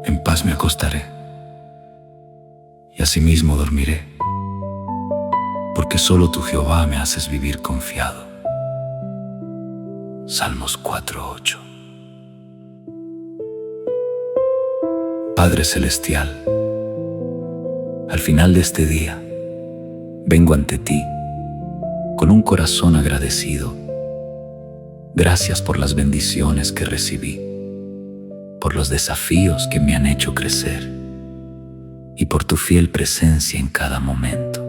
En paz me acostaré y asimismo dormiré, porque solo tú, Jehová, me haces vivir confiado. Salmos 4:8. Padre Celestial, al final de este día, vengo ante ti con un corazón agradecido. Gracias por las bendiciones que recibí, por los desafíos que me han hecho crecer y por tu fiel presencia en cada momento.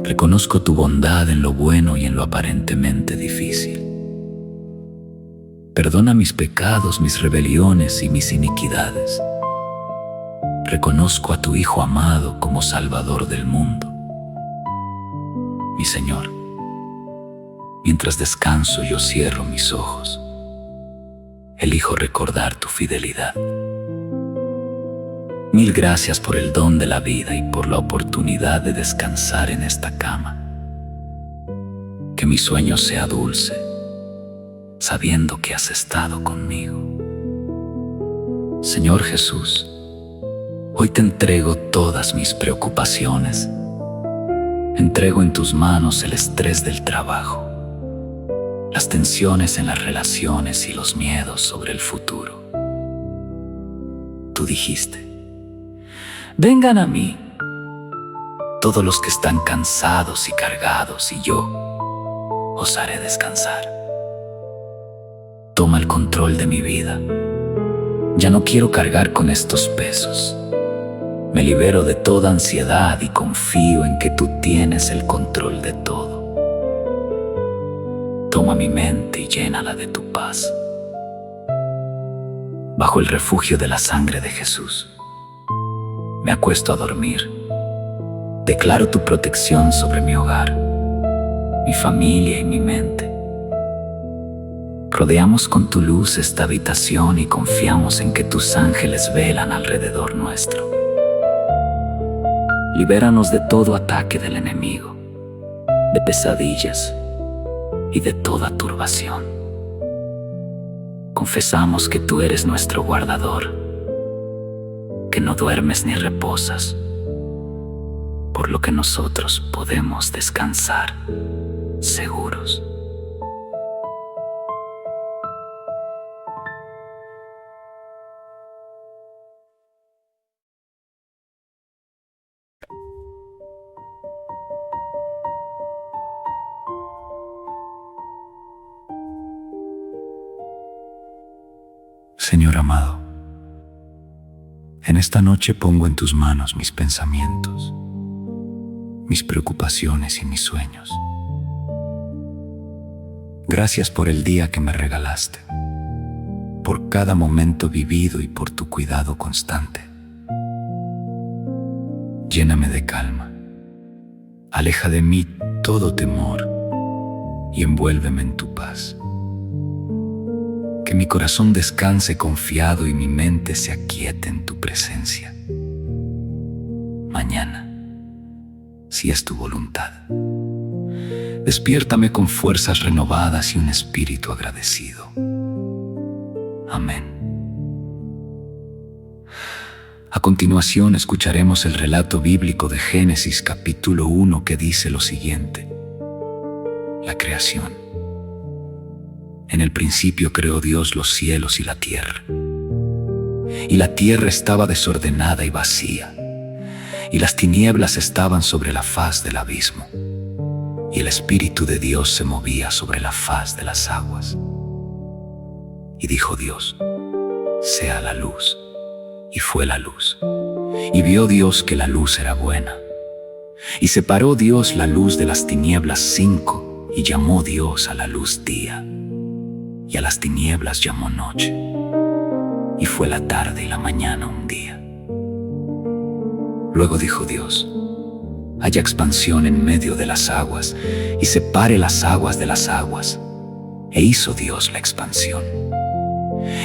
Reconozco tu bondad en lo bueno y en lo aparentemente difícil. Perdona mis pecados, mis rebeliones y mis iniquidades. Reconozco a tu Hijo amado como Salvador del mundo. Mi Señor, mientras descanso yo cierro mis ojos. Elijo recordar tu fidelidad. Mil gracias por el don de la vida y por la oportunidad de descansar en esta cama. Que mi sueño sea dulce, sabiendo que has estado conmigo. Señor Jesús, hoy te entrego todas mis preocupaciones. Entrego en tus manos el estrés del trabajo, las tensiones en las relaciones y los miedos sobre el futuro. Tú dijiste: vengan a mí todos los que están cansados y cargados, y yo os haré descansar. Toma el control de mi vida. Ya no quiero cargar con estos pesos. Me libero de toda ansiedad y confío en que tú tienes el control de todo. Toma mi mente y llénala de tu paz. Bajo el refugio de la sangre de Jesús, me acuesto a dormir. Declaro tu protección sobre mi hogar, mi familia y mi mente. Rodeamos con tu luz esta habitación y confiamos en que tus ángeles velan alrededor nuestro. Libéranos de todo ataque del enemigo, de pesadillas y de toda turbación. Confesamos que tú eres nuestro guardador, que no duermes ni reposas, por lo que nosotros podemos descansar seguros. Señor amado, en esta noche pongo en tus manos mis pensamientos, mis preocupaciones y mis sueños. Gracias por el día que me regalaste, por cada momento vivido y por tu cuidado constante. Lléname de calma, aleja de mí todo temor y envuélveme en tu paz. Que mi corazón descanse confiado y mi mente se aquiete en tu presencia. Mañana, si es tu voluntad, despiértame con fuerzas renovadas y un espíritu agradecido. Amén. A continuación escucharemos el relato bíblico de Génesis capítulo 1 que dice lo siguiente: la creación. En el principio creó Dios los cielos y la tierra. Y la tierra estaba desordenada y vacía, y las tinieblas estaban sobre la faz del abismo, y el Espíritu de Dios se movía sobre la faz de las aguas. Y dijo Dios: sea la luz. Y fue la luz. Y vio Dios que la luz era buena. Y separó Dios la luz de las tinieblas 5, y llamó Dios a la luz día, y a las tinieblas llamó noche. Y fue la tarde y la mañana un día. Luego dijo Dios: haya expansión en medio de las aguas, y separe las aguas de las aguas. E hizo Dios la expansión.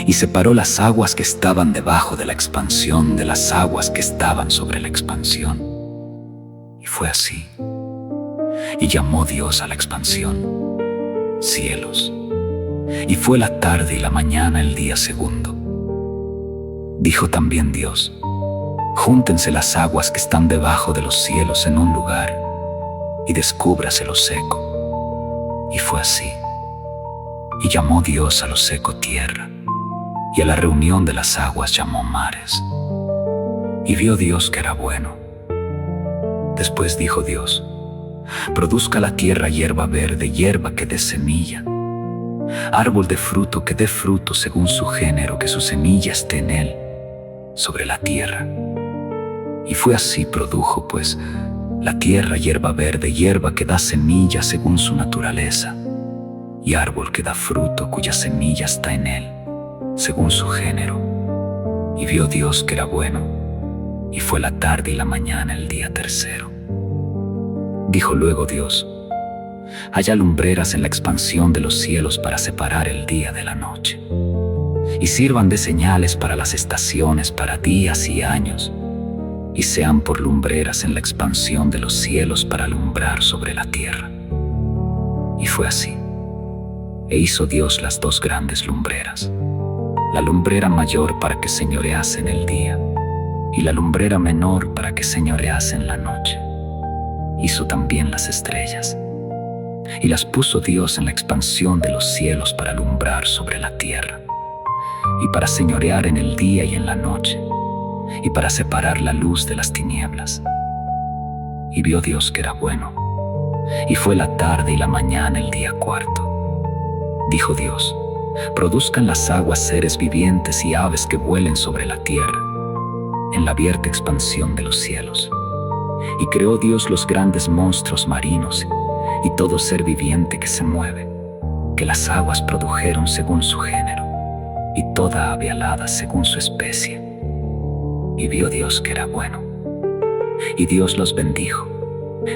Y separó las aguas que estaban debajo de la expansión de las aguas que estaban sobre la expansión. Y fue así. Y llamó Dios a la expansión cielos. Y fue la tarde y la mañana el día segundo. Dijo también Dios: júntense las aguas que están debajo de los cielos en un lugar, y descúbrase lo seco. Y fue así. Y llamó Dios a lo seco tierra, y a la reunión de las aguas llamó mares. Y vio Dios que era bueno. Después dijo Dios: produzca la tierra hierba verde, hierba que dé semilla, árbol de fruto que dé fruto según su género, que su semilla esté en él, sobre la tierra. Y fue así. Produjo pues la tierra hierba verde, hierba que da semilla según su naturaleza, y árbol que da fruto cuya semilla está en él, según su género. Y vio Dios que era bueno, y fue la tarde y la mañana el día tercero. Dijo luego Dios: haya lumbreras en la expansión de los cielos para separar el día de la noche, y sirvan de señales para las estaciones, para días y años, y sean por lumbreras en la expansión de los cielos para alumbrar sobre la tierra. Y fue así. E hizo Dios las dos grandes lumbreras, la lumbrera mayor para que señorease en el día, y la lumbrera menor para que señorease en la noche. Hizo también las estrellas, y las puso Dios en la expansión de los cielos para alumbrar sobre la tierra, y para señorear en el día y en la noche, y para separar la luz de las tinieblas. Y vio Dios que era bueno, y fue la tarde y la mañana el día cuarto. Dijo Dios: produzcan las aguas seres vivientes y aves que vuelen sobre la tierra, en la abierta expansión de los cielos. Y creó Dios los grandes monstruos marinos y todo ser viviente que se mueve, que las aguas produjeron según su género, y toda ave alada según su especie. Y vio Dios que era bueno. Y Dios los bendijo,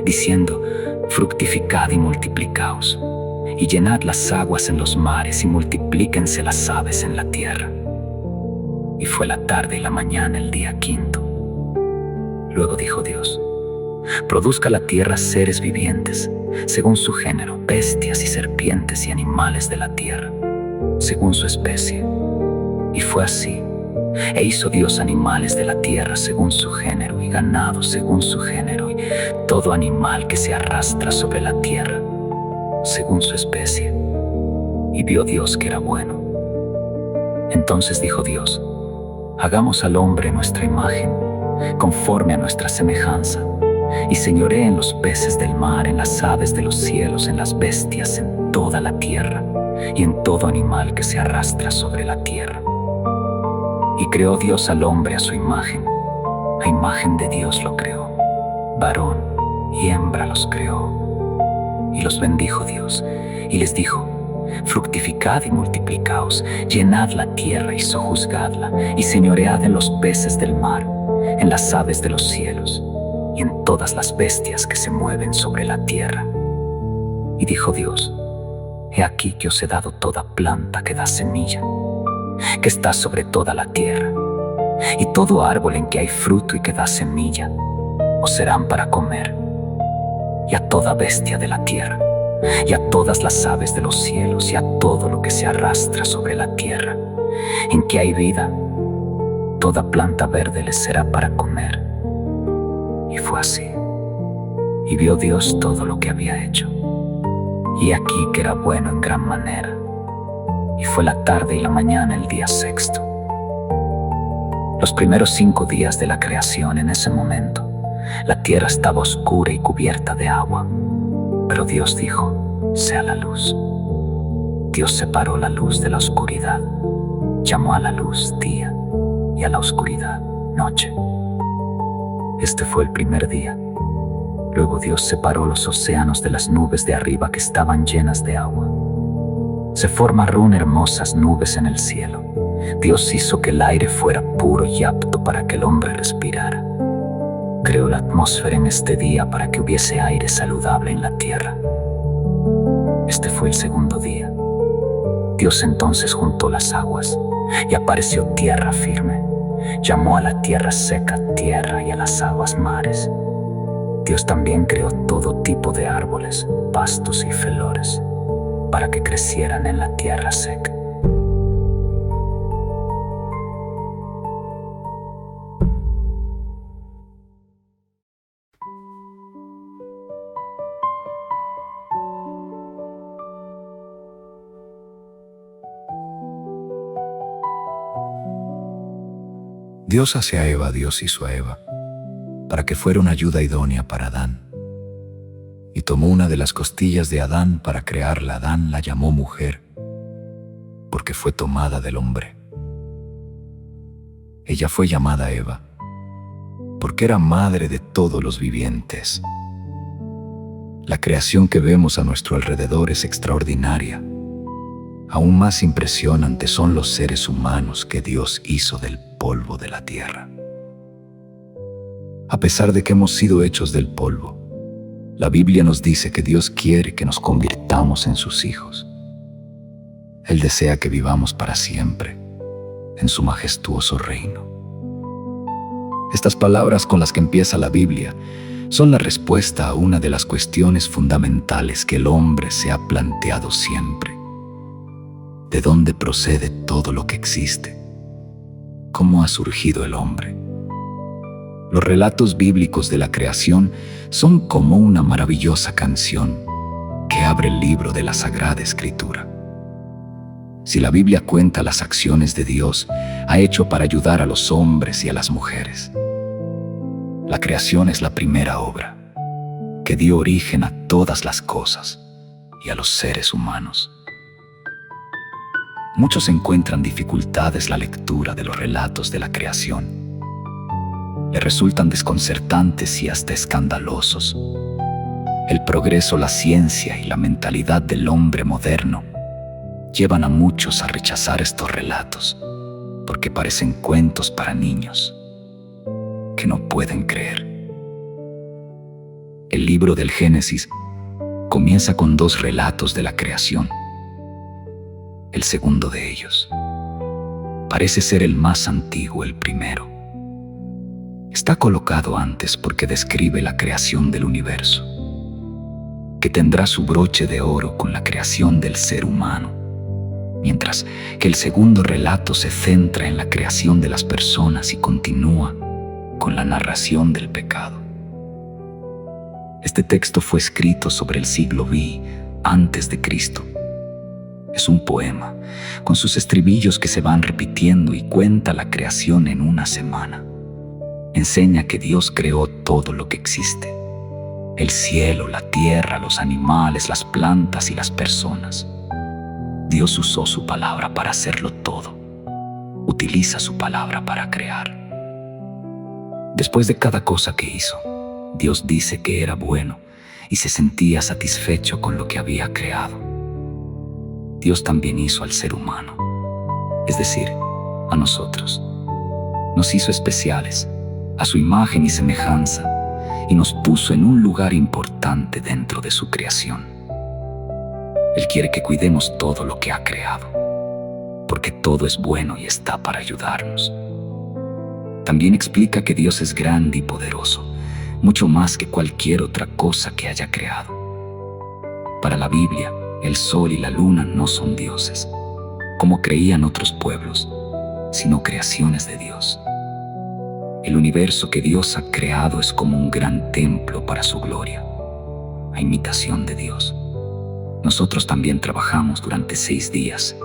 diciendo: fructificad y multiplicaos, y llenad las aguas en los mares, y multiplíquense las aves en la tierra. Y fue la tarde y la mañana el día quinto. Luego dijo Dios: produzca la tierra seres vivientes, según su género, bestias y serpientes y animales de la tierra, según su especie. Y fue así. E hizo Dios animales de la tierra según su género, y ganado según su género, y todo animal que se arrastra sobre la tierra, según su especie. Y vio Dios que era bueno. Entonces dijo Dios: hagamos al hombre nuestra imagen, conforme a nuestra semejanza, y señoree en los peces del mar, en las aves de los cielos, en las bestias, en toda la tierra, y en todo animal que se arrastra sobre la tierra. Y creó Dios al hombre a su imagen, a imagen de Dios lo creó, varón y hembra los creó. Y los bendijo Dios, y les dijo: fructificad y multiplicaos, llenad la tierra y sojuzgadla, y señoread en los peces del mar, en las aves de los cielos, y en todas las bestias que se mueven sobre la tierra. Y dijo Dios: he aquí que os he dado toda planta que da semilla, que está sobre toda la tierra, y todo árbol en que hay fruto y que da semilla, os serán para comer, y a toda bestia de la tierra, y a todas las aves de los cielos, y a todo lo que se arrastra sobre la tierra, en que hay vida, toda planta verde les será para comer. Y fue así. Y vio Dios todo lo que había hecho, y aquí que era bueno en gran manera. Y fue la tarde y la mañana el día sexto. Los primeros 5 días de la creación, en ese momento, la tierra estaba oscura y cubierta de agua. Pero Dios dijo: sea la luz. Dios separó la luz de la oscuridad. Llamó a la luz día, y a la oscuridad noche. Este fue el primer día. Luego Dios separó los océanos de las nubes de arriba que estaban llenas de agua. Se formaron hermosas nubes en el cielo. Dios hizo que el aire fuera puro y apto para que el hombre respirara. Creó la atmósfera en este día para que hubiese aire saludable en la tierra. Este fue el segundo día. Dios entonces juntó las aguas, y apareció tierra firme. Llamó a la tierra seca tierra, y a las aguas mares. Dios también creó todo tipo de árboles, pastos y flores, para que crecieran en la tierra seca. Dios hizo a Eva, para que fuera una ayuda idónea para Adán. Y tomó una de las costillas de Adán para crearla. Adán la llamó mujer, porque fue tomada del hombre. Ella fue llamada Eva, porque era madre de todos los vivientes. La creación que vemos a nuestro alrededor es extraordinaria. Aún más impresionantes son los seres humanos que Dios hizo del polvo de la tierra. A pesar de que hemos sido hechos del polvo, la Biblia nos dice que Dios quiere que nos convirtamos en sus hijos. Él desea que vivamos para siempre en su majestuoso reino. Estas palabras con las que empieza la Biblia son la respuesta a una de las cuestiones fundamentales que el hombre se ha planteado siempre. ¿De dónde procede todo lo que existe? ¿Cómo ha surgido el hombre? Los relatos bíblicos de la creación son como una maravillosa canción que abre el libro de la Sagrada Escritura. Si la Biblia cuenta las acciones de Dios, ha hecho para ayudar a los hombres y a las mujeres. La creación es la primera obra que dio origen a todas las cosas y a los seres humanos. Muchos encuentran dificultades la lectura de los relatos de la creación. Le resultan desconcertantes y hasta escandalosos. El progreso, la ciencia y la mentalidad del hombre moderno llevan a muchos a rechazar estos relatos porque parecen cuentos para niños que no pueden creer. El libro del Génesis comienza con 2 relatos de la creación. El segundo de ellos parece ser el más antiguo, el primero. Está colocado antes porque describe la creación del universo, que tendrá su broche de oro con la creación del ser humano, mientras que el segundo relato se centra en la creación de las personas y continúa con la narración del pecado. Este texto fue escrito sobre el siglo V antes de Cristo. Es un poema con sus estribillos que se van repitiendo y cuenta la creación en una semana. Enseña que Dios creó todo lo que existe: el cielo, la tierra, los animales, las plantas y las personas. Dios usó su palabra para hacerlo todo. Utiliza su palabra para crear. Después de cada cosa que hizo, Dios dice que era bueno y se sentía satisfecho con lo que había creado. Dios también hizo al ser humano, es decir, a nosotros. Nos hizo especiales, a su imagen y semejanza, y nos puso en un lugar importante dentro de su creación. Él quiere que cuidemos todo lo que ha creado, porque todo es bueno y está para ayudarnos. También explica que Dios es grande y poderoso, mucho más que cualquier otra cosa que haya creado. Para la Biblia, el sol y la luna no son dioses, como creían otros pueblos, sino creaciones de Dios. El universo que Dios ha creado es como un gran templo para su gloria, a imitación de Dios. Nosotros también trabajamos durante 6 días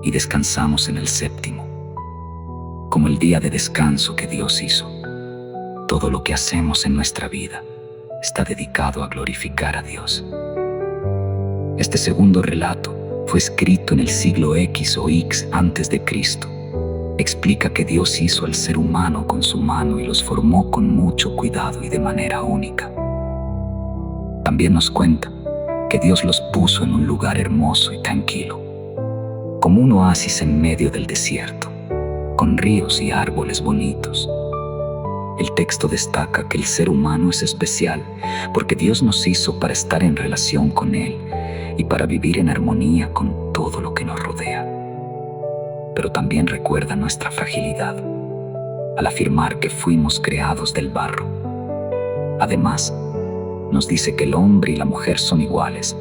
y descansamos en el 7º, como el día de descanso que Dios hizo. Todo lo que hacemos en nuestra vida está dedicado a glorificar a Dios. Este segundo relato fue escrito en el siglo X o X antes de Cristo. Explica que Dios hizo al ser humano con su mano y los formó con mucho cuidado y de manera única. También nos cuenta que Dios los puso en un lugar hermoso y tranquilo, como un oasis en medio del desierto, con ríos y árboles bonitos. El texto destaca que el ser humano es especial porque Dios nos hizo para estar en relación con Él y para vivir en armonía con todo lo que nos rodea. Pero también recuerda nuestra fragilidad al afirmar que fuimos creados del barro. Además, nos dice que el hombre y la mujer son iguales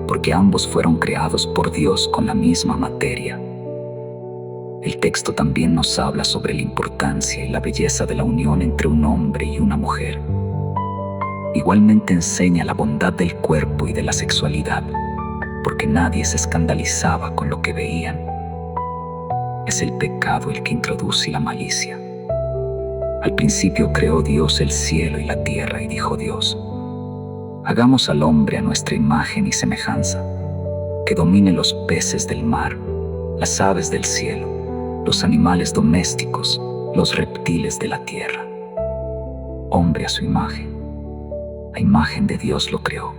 porque ambos fueron creados por Dios con la misma materia. El texto también nos habla sobre la importancia y la belleza de la unión entre un hombre y una mujer. Igualmente enseña la bondad del cuerpo y de la sexualidad, porque nadie se escandalizaba con lo que veían. Es el pecado el que introduce la malicia, Al principio creó Dios el cielo y la tierra, y dijo Dios: hagamos al hombre a nuestra imagen y semejanza, que domine los peces del mar, las aves del cielo, los animales domésticos, los reptiles de la tierra. Hombre a su imagen. A imagen de Dios lo creó.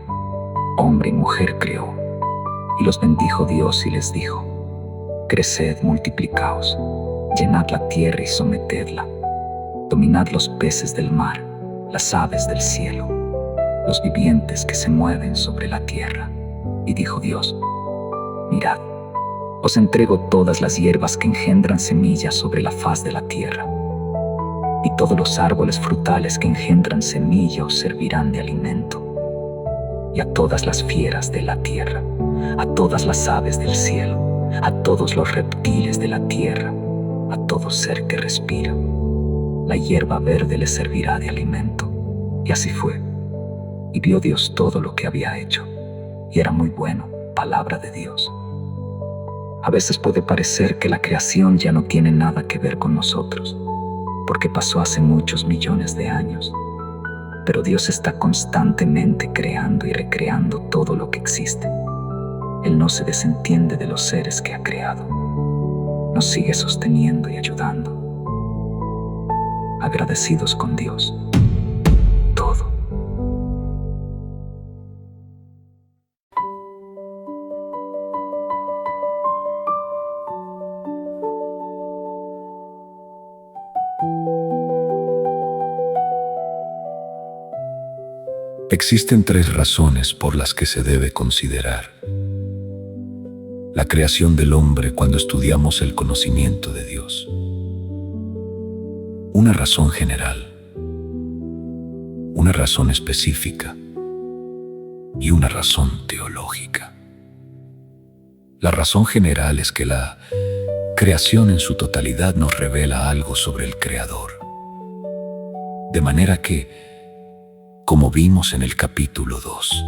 Hombre y mujer creó. Y los bendijo Dios y les dijo: creced, multiplicaos, llenad la tierra y sometedla. Dominad los peces del mar, las aves del cielo, los vivientes que se mueven sobre la tierra. Y dijo Dios: mirad, os entrego todas las hierbas que engendran semillas sobre la faz de la tierra, y todos los árboles frutales que engendran semilla os servirán de alimento, y a todas las fieras de la tierra, a todas las aves del cielo, a todos los reptiles de la tierra, a todo ser que respira, la hierba verde les servirá de alimento. Y así fue. Y vio Dios todo lo que había hecho, y era muy bueno. Palabra de Dios. A veces puede parecer que la creación ya no tiene nada que ver con nosotros, porque pasó hace muchos millones de años. Pero Dios está constantemente creando y recreando todo lo que existe. Él no se desentiende de los seres que ha creado. Nos sigue sosteniendo y ayudando. Agradecidos con Dios. Todo. Existen 3 razones por las que se debe considerar la creación del hombre cuando estudiamos el conocimiento de Dios. Una razón general, una razón específica y una razón teológica. La razón general es que la creación en su totalidad nos revela algo sobre el Creador. De manera que, como vimos en el capítulo 2,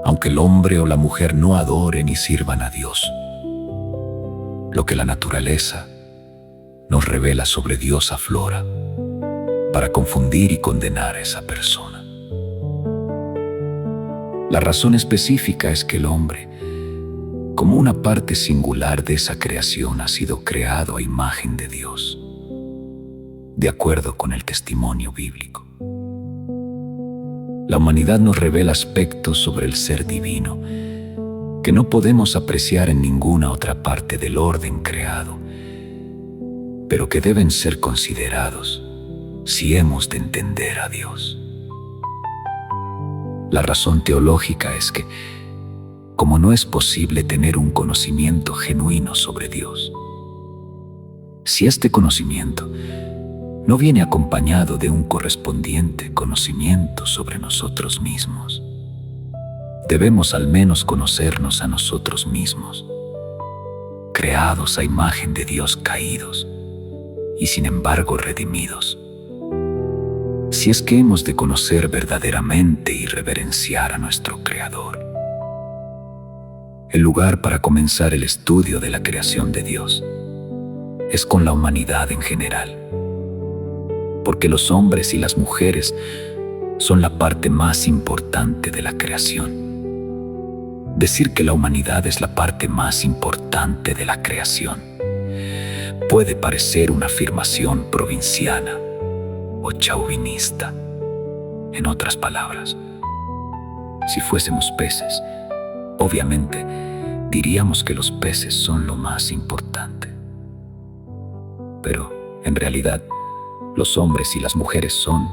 aunque el hombre o la mujer no adoren y sirvan a Dios, lo que la naturaleza nos revela sobre Dios aflora para confundir y condenar a esa persona. La razón específica es que el hombre, como una parte singular de esa creación, ha sido creado a imagen de Dios, de acuerdo con el testimonio bíblico. La humanidad nos revela aspectos sobre el ser divino que no podemos apreciar en ninguna otra parte del orden creado, pero que deben ser considerados si hemos de entender a Dios. La razón teológica es que, como no es posible tener un conocimiento genuino sobre Dios, si este conocimiento no viene acompañado de un correspondiente conocimiento sobre nosotros mismos, debemos al menos conocernos a nosotros mismos, creados a imagen de Dios, caídos y sin embargo redimidos. Si es que hemos de conocer verdaderamente y reverenciar a nuestro Creador. El lugar para comenzar el estudio de la creación de Dios es con la humanidad en general, porque los hombres y las mujeres son la parte más importante de la creación. Decir que la humanidad es la parte más importante de la creación puede parecer una afirmación provinciana o chauvinista. En otras palabras, si fuésemos peces, obviamente diríamos que los peces son lo más importante. Pero, en realidad, los hombres y las mujeres son,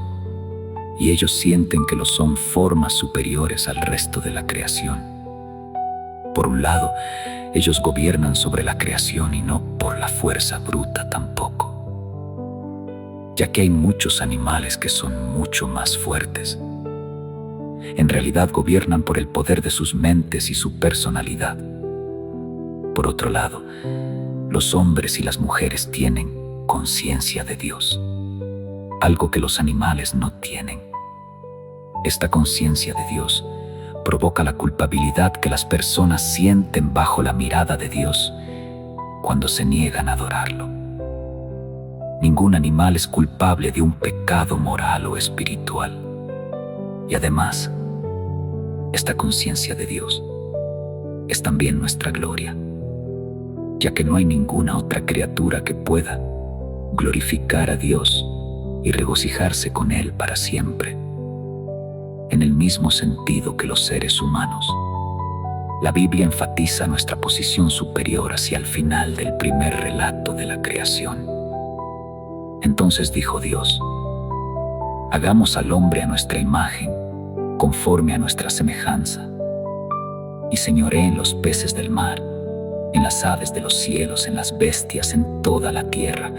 y ellos sienten que lo son, formas superiores al resto de la creación. Por un lado, ellos gobiernan sobre la creación y no por la fuerza bruta tampoco, ya que hay muchos animales que son mucho más fuertes. En realidad gobiernan por el poder de sus mentes y su personalidad. Por otro lado, los hombres y las mujeres tienen conciencia de Dios, algo que los animales no tienen. Esta conciencia de Dios provoca la culpabilidad que las personas sienten bajo la mirada de Dios cuando se niegan a adorarlo. Ningún animal es culpable de un pecado moral o espiritual. Y además, esta conciencia de Dios es también nuestra gloria, ya que no hay ninguna otra criatura que pueda glorificar a Dios y regocijarse con Él para siempre. En el mismo sentido que los seres humanos, la Biblia enfatiza nuestra posición superior hacia el final del primer relato de la creación. Entonces dijo Dios: hagamos al hombre a nuestra imagen, conforme a nuestra semejanza, y señoree en los peces del mar, en las aves de los cielos, en las bestias, en toda la tierra,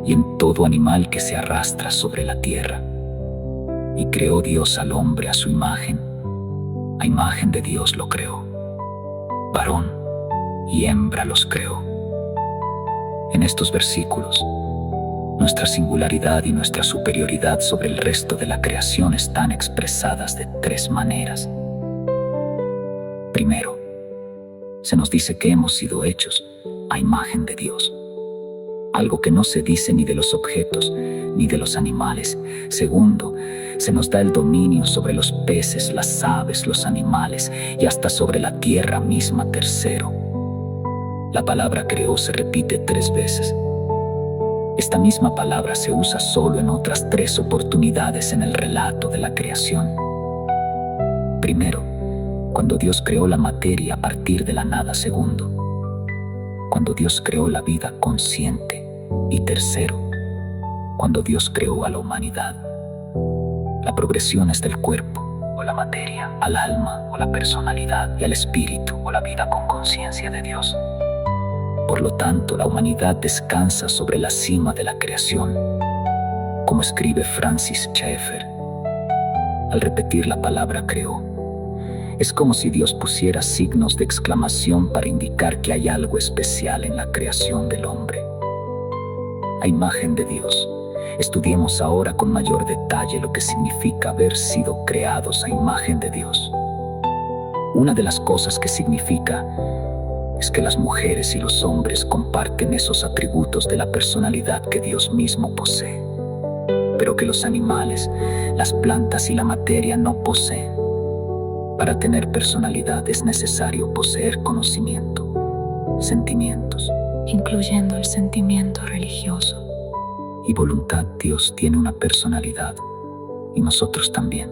y en todo animal que se arrastra sobre la tierra. Y creó Dios al hombre a su imagen, a imagen de Dios lo creó, varón y hembra los creó. En estos versículos, nuestra singularidad y nuestra superioridad sobre el resto de la creación están expresadas de tres maneras. Primero, se nos dice que hemos sido hechos a imagen de Dios, algo que no se dice ni de los objetos ni de los animales. Segundo, se nos da el dominio sobre los peces, las aves, los animales y hasta sobre la tierra misma. Tercero, la palabra creó se repite 3 veces. Esta misma palabra se usa solo en otras 3 oportunidades en el relato de la creación. Primero, cuando Dios creó la materia a partir de la nada. Segundo, cuando Dios creó la vida consciente. Y tercero, cuando Dios creó a la humanidad. La progresión es del cuerpo o la materia al alma o la personalidad y al espíritu o la vida con conciencia de Dios. Por lo tanto, la humanidad descansa sobre la cima de la creación, como escribe Francis Schaeffer. Al repetir la palabra creó, es como si Dios pusiera signos de exclamación para indicar que hay algo especial en la creación del hombre. A imagen de Dios, estudiemos ahora con mayor detalle lo que significa haber sido creados a imagen de Dios. Una de las cosas que significa es que las mujeres y los hombres comparten esos atributos de la personalidad que Dios mismo posee, pero que los animales, las plantas y la materia no poseen. Para tener personalidad es necesario poseer conocimiento, sentimientos, incluyendo el sentimiento religioso, y voluntad. Dios tiene una personalidad, y nosotros también.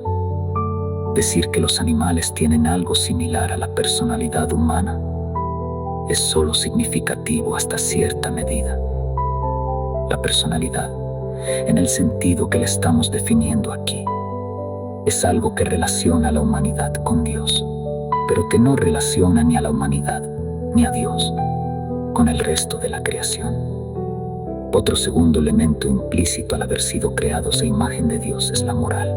Decir que los animales tienen algo similar a la personalidad humana es solo significativo hasta cierta medida. La personalidad, en el sentido que la estamos definiendo aquí, es algo que relaciona a la humanidad con Dios, pero que no relaciona ni a la humanidad ni a Dios con el resto de la creación. Otro segundo elemento implícito al haber sido creados a imagen de Dios es la moral.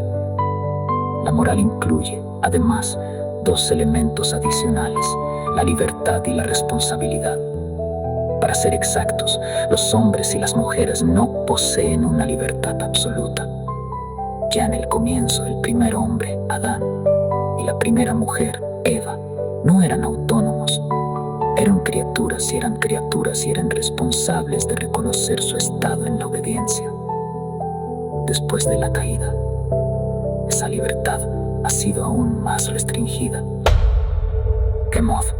La moral incluye, además, 2 elementos adicionales: la libertad y la responsabilidad. Para ser exactos, los hombres y las mujeres no poseen una libertad absoluta. Ya en el comienzo, el primer hombre, Adán, y la primera mujer, Eva, no eran autónomos. Eran criaturas y eran responsables de reconocer su estado en la obediencia. Después de la caída, esa libertad ha sido aún más restringida. ¡Qué modo!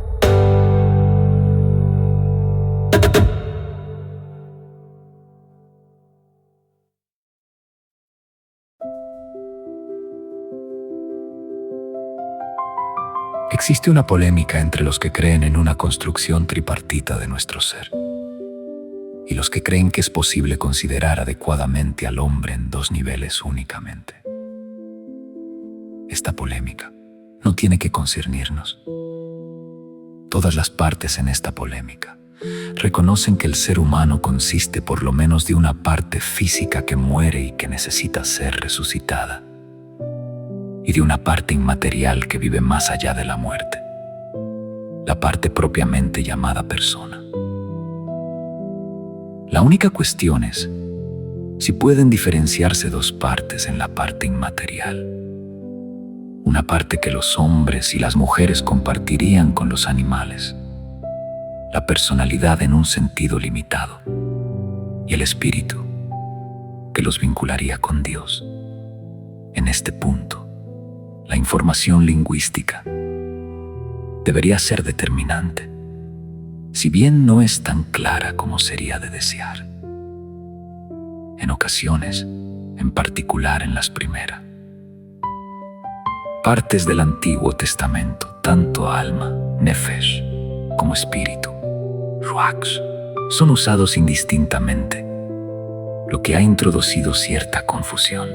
Existe una polémica entre los que creen en una construcción tripartita de nuestro ser y los que creen que es posible considerar adecuadamente al hombre en 2 niveles únicamente. Esta polémica no tiene que concernirnos. Todas las partes en esta polémica reconocen que el ser humano consiste por lo menos de una parte física que muere y que necesita ser resucitada, y de una parte inmaterial que vive más allá de la muerte, la parte propiamente llamada persona. La única cuestión es si pueden diferenciarse 2 partes en la parte inmaterial. Una parte que los hombres y las mujeres compartirían con los animales, la personalidad en un sentido limitado, y el espíritu, que los vincularía con Dios. En este punto, la información lingüística debería ser determinante, si bien no es tan clara como sería de desear. En ocasiones, en particular en las primeras partes del Antiguo Testamento, tanto alma, nefesh, como espíritu, ruach, son usados indistintamente, lo que ha introducido cierta confusión.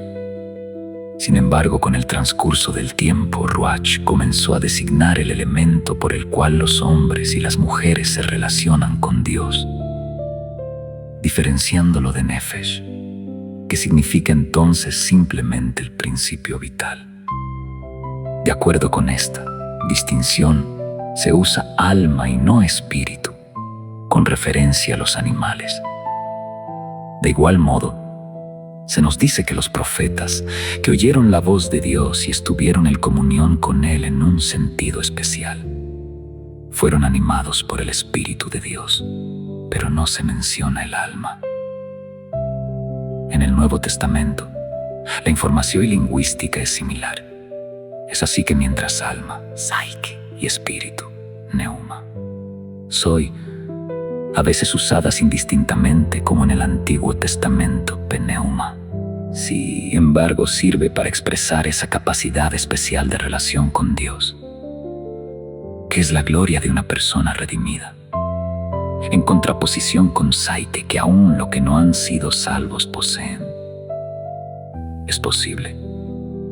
Sin embargo, con el transcurso del tiempo, ruach comenzó a designar el elemento por el cual los hombres y las mujeres se relacionan con Dios, diferenciándolo de nefesh, que significa entonces simplemente el principio vital. De acuerdo con esta distinción, se usa alma y no espíritu, con referencia a los animales. De igual modo, se nos dice que los profetas, que oyeron la voz de Dios y estuvieron en comunión con Él en un sentido especial, fueron animados por el Espíritu de Dios, pero no se menciona el alma. En el Nuevo Testamento, la información lingüística es similar. Es así que mientras alma, psyche, y espíritu, neuma, soy, a veces usadas indistintamente como en el Antiguo Testamento, pneuma, sin embargo sirve para expresar esa capacidad especial de relación con Dios, que es la gloria de una persona redimida, en contraposición con psyche, que aún lo que no han sido salvos poseen. Es posible,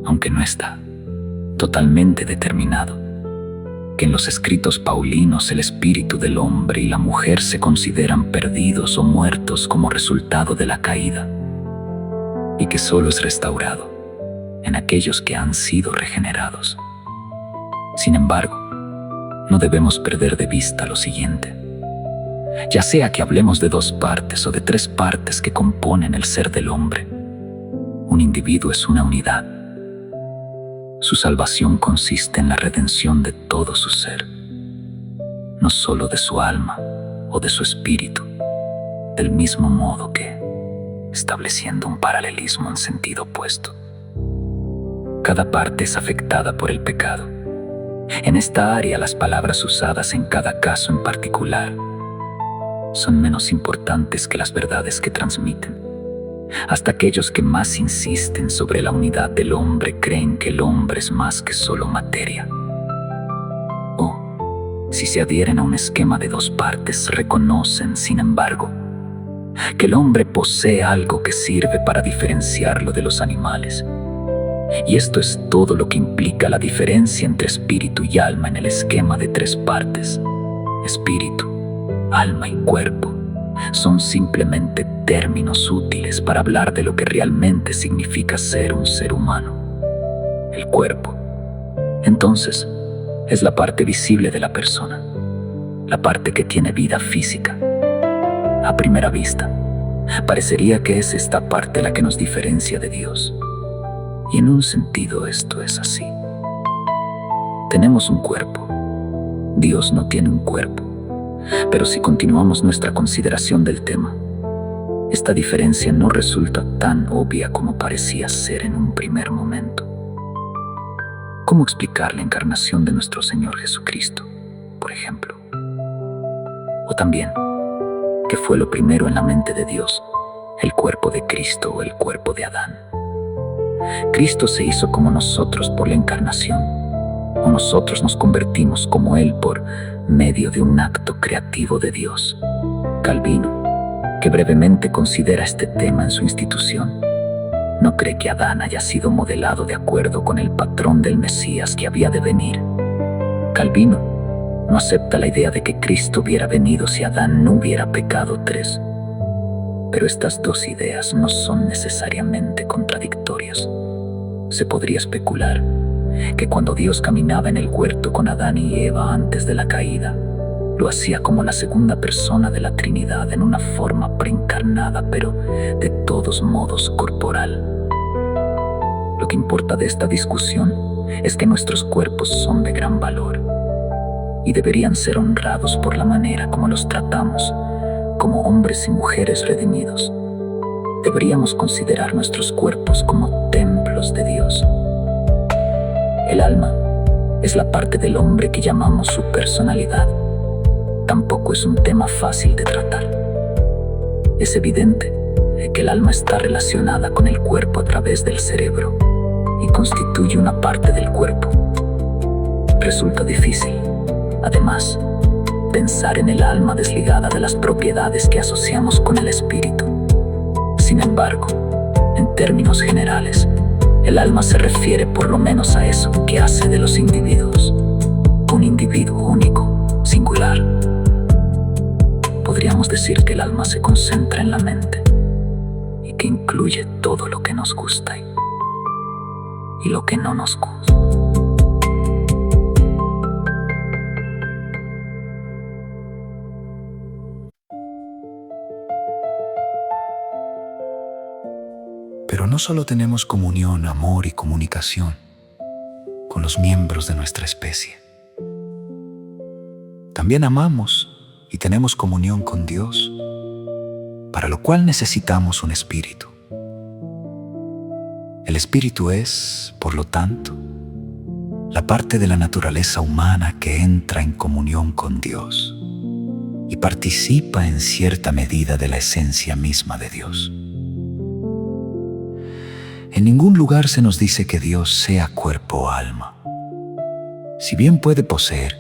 aunque no está totalmente determinado, que en los escritos paulinos el espíritu del hombre y la mujer se consideran perdidos o muertos como resultado de la caída, y que solo es restaurado en aquellos que han sido regenerados. Sin embargo, no debemos perder de vista lo siguiente. Ya sea que hablemos de 2 partes o de 3 partes que componen el ser del hombre, un individuo es una unidad. Su salvación consiste en la redención de todo su ser, no solo de su alma o de su espíritu, del mismo modo que, estableciendo un paralelismo en sentido opuesto, cada parte es afectada por el pecado. En esta área, las palabras usadas en cada caso en particular son menos importantes que las verdades que transmiten. Hasta aquellos que más insisten sobre la unidad del hombre creen que el hombre es más que solo materia. O, si se adhieren a un esquema de 2 partes, reconocen, sin embargo, que el hombre posee algo que sirve para diferenciarlo de los animales. Y esto es todo lo que implica la diferencia entre espíritu y alma en el esquema de 3 partes. Espíritu, alma y cuerpo son simplemente términos útiles para hablar de lo que realmente significa ser un ser humano. El cuerpo, entonces, es la parte visible de la persona, la parte que tiene vida física. A primera vista, parecería que es esta parte la que nos diferencia de Dios. Y en un sentido esto es así. Tenemos un cuerpo. Dios no tiene un cuerpo. Pero si continuamos nuestra consideración del tema, esta diferencia no resulta tan obvia como parecía ser en un primer momento. ¿Cómo explicar la encarnación de nuestro Señor Jesucristo, por ejemplo? O también, ¿qué fue lo primero en la mente de Dios, el cuerpo de Cristo o el cuerpo de Adán? Cristo se hizo como nosotros por la encarnación, o nosotros nos convertimos como Él por medio de un acto creativo de Dios. Calvino, que brevemente considera este tema en su institución, no cree que Adán haya sido modelado de acuerdo con el patrón del Mesías que había de venir. Calvino no acepta la idea de que Cristo hubiera venido si Adán no hubiera pecado 3. Pero estas 2 ideas no son necesariamente contradictorias. Se podría especular que cuando Dios caminaba en el huerto con Adán y Eva antes de la caída, lo hacía como la segunda persona de la Trinidad en una forma preencarnada, pero de todos modos corporal. Lo que importa de esta discusión es que nuestros cuerpos son de gran valor y deberían ser honrados por la manera como los tratamos como hombres y mujeres redimidos. deberíamos considerar nuestros cuerpos como templos de Dios. El alma es la parte del hombre que llamamos su personalidad. Tampoco es un tema fácil de tratar. Es evidente que el alma está relacionada con el cuerpo a través del cerebro y constituye una parte del cuerpo. Resulta difícil, además, pensar en el alma desligada de las propiedades que asociamos con el espíritu. Sin embargo, en términos generales, el alma se refiere por lo menos a eso que hace de los individuos un individuo único, singular. Podríamos decir que el alma se concentra en la mente y que incluye todo lo que nos gusta y lo que no nos gusta. Pero no solo tenemos comunión, amor y comunicación con los miembros de nuestra especie. También amamos y tenemos comunión con Dios, para lo cual necesitamos un espíritu. El espíritu es, por lo tanto, la parte de la naturaleza humana que entra en comunión con Dios y participa en cierta medida de la esencia misma de Dios. En ningún lugar se nos dice que Dios sea cuerpo o alma. Si bien puede poseer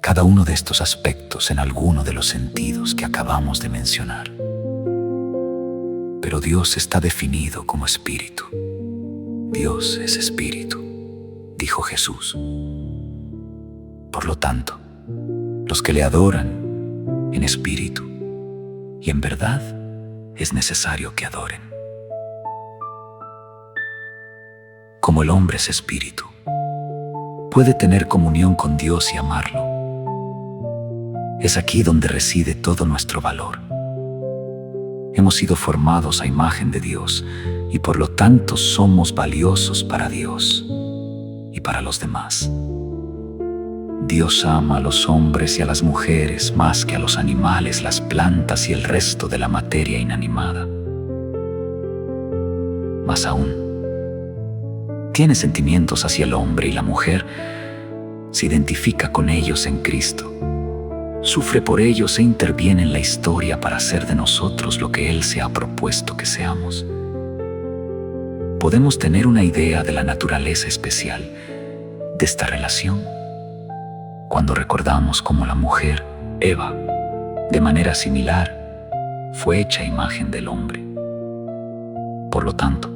cada uno de estos aspectos en alguno de los sentidos que acabamos de mencionar, pero Dios está definido como espíritu. Dios es espíritu, dijo Jesús. Por lo tanto, los que le adoran en espíritu y en verdad es necesario que adoren. Como el hombre es espíritu, puede tener comunión con Dios y amarlo. Es aquí donde reside todo nuestro valor. Hemos sido formados a imagen de Dios y por lo tanto somos valiosos para Dios y para los demás. Dios ama a los hombres y a las mujeres más que a los animales, las plantas y el resto de la materia inanimada. Más aún, tiene sentimientos hacia el hombre y la mujer, se identifica con ellos en Cristo, sufre por ellos e interviene en la historia para hacer de nosotros lo que Él se ha propuesto que seamos. Podemos tener una idea de la naturaleza especial de esta relación cuando recordamos cómo la mujer, Eva, de manera similar, fue hecha a imagen del hombre. Por lo tanto,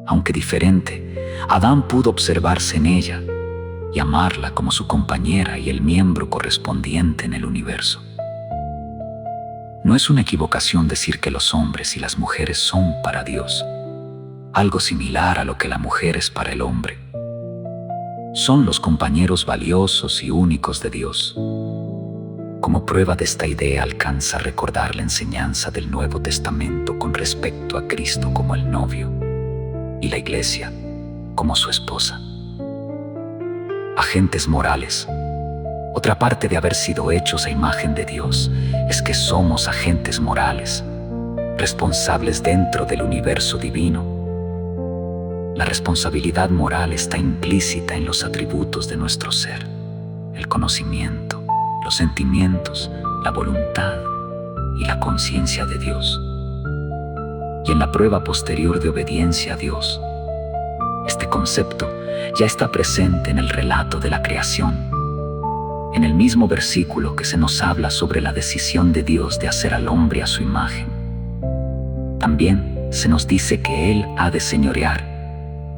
aunque diferente, Adán pudo observarse en ella y amarla como su compañera y el miembro correspondiente en el universo. No es una equivocación decir que los hombres y las mujeres son para Dios algo similar a lo que la mujer es para el hombre. Son los compañeros valiosos y únicos de Dios. Como prueba de esta idea alcanza a recordar la enseñanza del Nuevo Testamento con respecto a Cristo como el novio y la Iglesia como su esposa. Agentes morales. Otra parte de haber sido hechos a imagen de Dios es que somos agentes morales, responsables dentro del universo divino. La responsabilidad moral está implícita en los atributos de nuestro ser: el conocimiento, los sentimientos, la voluntad y la conciencia de Dios. Y en la prueba posterior de obediencia a Dios, este concepto ya está presente en el relato de la creación. En el mismo versículo que se nos habla sobre la decisión de Dios de hacer al hombre a su imagen, también se nos dice que Él ha de señorear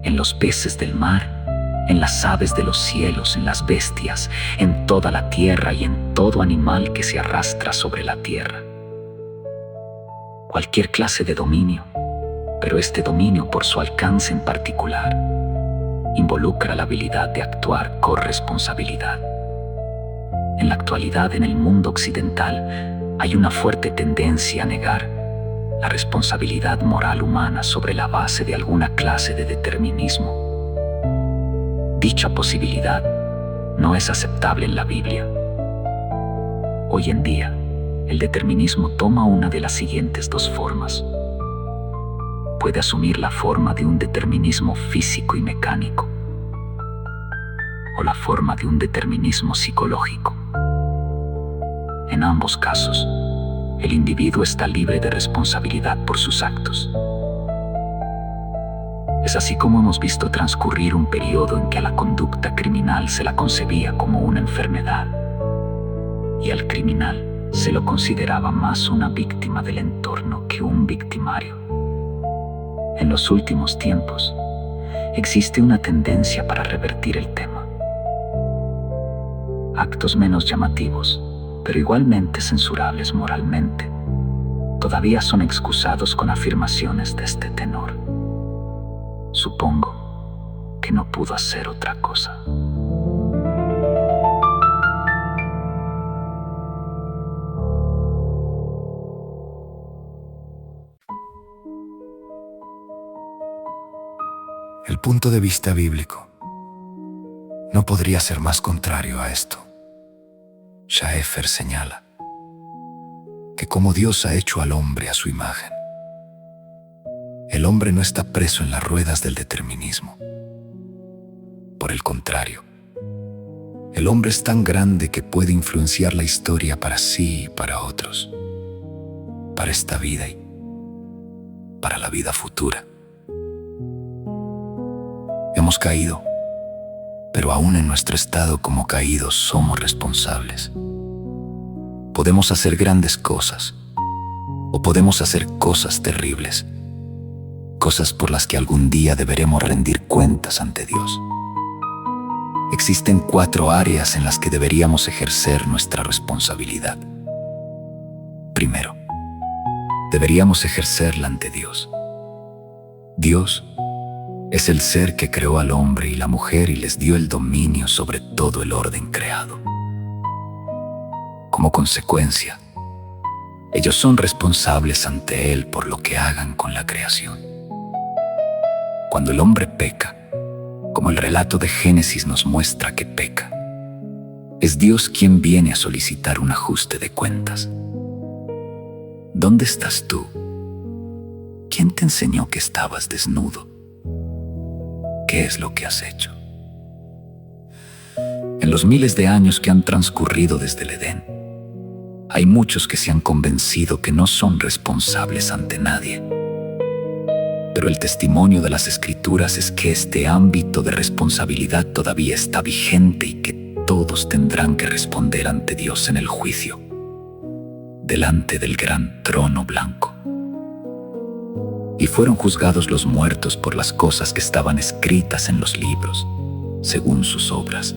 en los peces del mar, en las aves de los cielos, en las bestias, en toda la tierra y en todo animal que se arrastra sobre la tierra. Cualquier clase de dominio, pero este dominio por su alcance en particular involucra la habilidad de actuar con responsabilidad. En la actualidad, en el mundo occidental, hay una fuerte tendencia a negar la responsabilidad moral humana sobre la base de alguna clase de determinismo. Dicha posibilidad no es aceptable en la Biblia. Hoy en día, el determinismo toma una de las siguientes dos formas: puede asumir la forma de un determinismo físico y mecánico, o la forma de un determinismo psicológico. En ambos casos, el individuo está libre de responsabilidad por sus actos. Es así como hemos visto transcurrir un periodo en que a la conducta criminal se la concebía como una enfermedad, y al criminal se lo consideraba más una víctima del entorno que un victimario. En los últimos tiempos, existe una tendencia para revertir el tema. Actos menos llamativos, pero igualmente censurables moralmente, todavía son excusados con afirmaciones de este tenor. Supongo que no pudo hacer otra cosa. El punto de vista bíblico no podría ser más contrario a esto. Schaeffer señala que como Dios ha hecho al hombre a su imagen, el hombre no está preso en las ruedas del determinismo. Por el contrario, el hombre es tan grande que puede influenciar la historia para sí y para otros, para esta vida y para la vida futura. Hemos caído, pero aún en nuestro estado como caídos somos responsables. Podemos hacer grandes cosas, o podemos hacer cosas terribles, cosas por las que algún día deberemos rendir cuentas ante Dios. Existen 4 áreas en las que deberíamos ejercer nuestra responsabilidad. Primero, deberíamos ejercerla ante Dios. Dios es el ser que creó al hombre y la mujer y les dio el dominio sobre todo el orden creado. Como consecuencia, ellos son responsables ante Él por lo que hagan con la creación. Cuando el hombre peca, como el relato de Génesis nos muestra que peca, es Dios quien viene a solicitar un ajuste de cuentas. ¿Dónde estás tú? ¿Quién te enseñó que estabas desnudo? ¿Qué es lo que has hecho? En los miles de años que han transcurrido desde el Edén, hay muchos que se han convencido que no son responsables ante nadie. Pero el testimonio de las Escrituras es que este ámbito de responsabilidad todavía está vigente y que todos tendrán que responder ante Dios en el juicio, delante del gran trono blanco. Y fueron juzgados los muertos por las cosas que estaban escritas en los libros, según sus obras.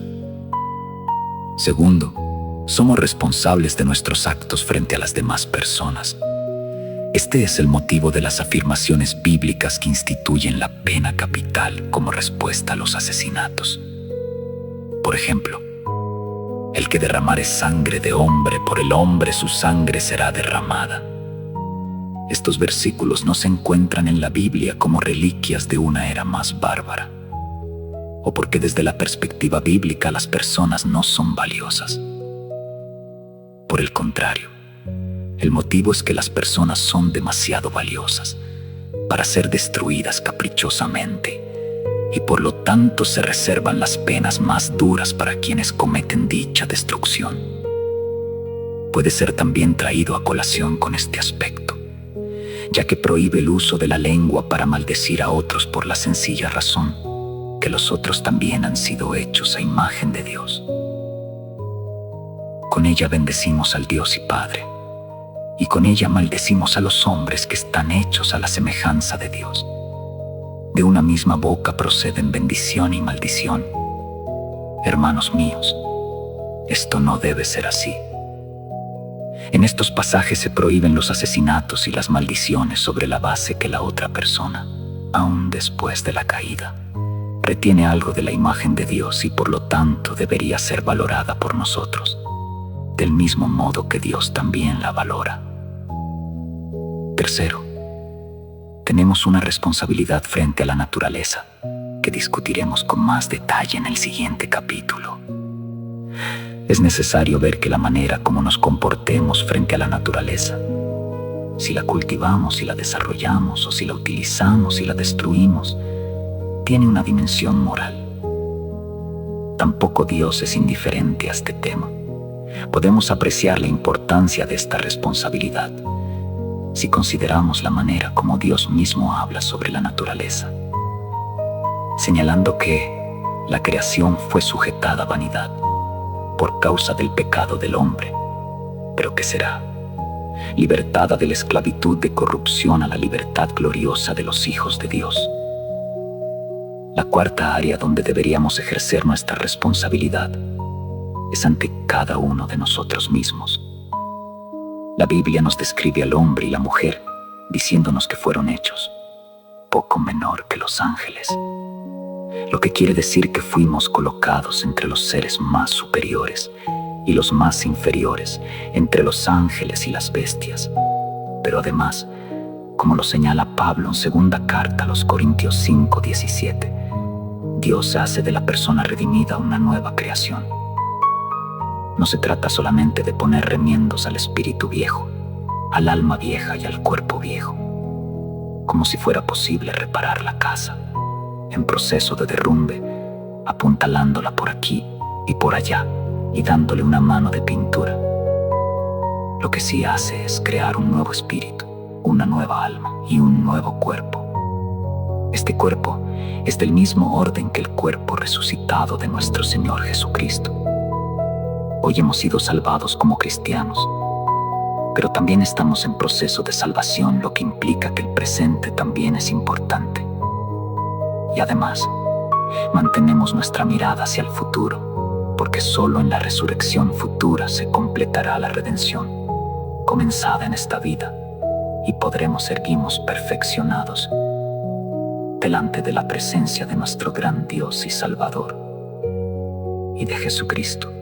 Segundo, somos responsables de nuestros actos frente a las demás personas. Este es el motivo de las afirmaciones bíblicas que instituyen la pena capital como respuesta a los asesinatos. Por ejemplo, el que derramare sangre de hombre, por el hombre su sangre será derramada. Estos versículos no se encuentran en la Biblia como reliquias de una era más bárbara, o porque desde la perspectiva bíblica las personas no son valiosas. Por el contrario, el motivo es que las personas son demasiado valiosas para ser destruidas caprichosamente, y por lo tanto se reservan las penas más duras para quienes cometen dicha destrucción. Puede ser también traído a colación con este aspecto, ya que prohíbe el uso de la lengua para maldecir a otros por la sencilla razón que los otros también han sido hechos a imagen de Dios. Con ella bendecimos al Dios y Padre, y con ella maldecimos a los hombres que están hechos a la semejanza de Dios. De una misma boca proceden bendición y maldición. Hermanos míos, esto no debe ser así. En estos pasajes se prohíben los asesinatos y las maldiciones sobre la base que la otra persona, aún después de la caída, retiene algo de la imagen de Dios y por lo tanto debería ser valorada por nosotros, del mismo modo que Dios también la valora. Tercero, tenemos una responsabilidad frente a la naturaleza, que discutiremos con más detalle en el siguiente capítulo. Es necesario ver que la manera como nos comportemos frente a la naturaleza si la cultivamos, si la desarrollamos o si la utilizamos y la destruimos, tiene una dimensión moral. Tampoco Dios es indiferente a este tema. Podemos apreciar la importancia de esta responsabilidad si consideramos la manera como Dios mismo habla sobre la naturaleza, señalando que la creación fue sujetada a vanidad por causa del pecado del hombre, pero que será libertada de la esclavitud de corrupción a la libertad gloriosa de los hijos de Dios. La cuarta área donde deberíamos ejercer nuestra responsabilidad es ante cada uno de nosotros mismos. La Biblia nos describe al hombre y la mujer diciéndonos que fueron hechos poco menor que los ángeles, lo que quiere decir que fuimos colocados entre los seres más superiores y los más inferiores, entre los ángeles y las bestias. Pero además, como lo señala Pablo en segunda carta a los Corintios 5:17, Dios hace de la persona redimida una nueva creación. No se trata solamente de poner remiendos al espíritu viejo, al alma vieja y al cuerpo viejo, como si fuera posible reparar la casa en proceso de derrumbe, apuntalándola por aquí y por allá y dándole una mano de pintura. Lo que sí hace es crear un nuevo espíritu, una nueva alma y un nuevo cuerpo. Este cuerpo es del mismo orden que el cuerpo resucitado de nuestro Señor Jesucristo. Hoy hemos sido salvados como cristianos, pero también estamos en proceso de salvación, lo que implica que el presente también es importante. Y además, mantenemos nuestra mirada hacia el futuro, porque solo en la resurrección futura se completará la redención, comenzada en esta vida, y podremos ser guiados perfeccionados delante de la presencia de nuestro gran Dios y Salvador, y de Jesucristo.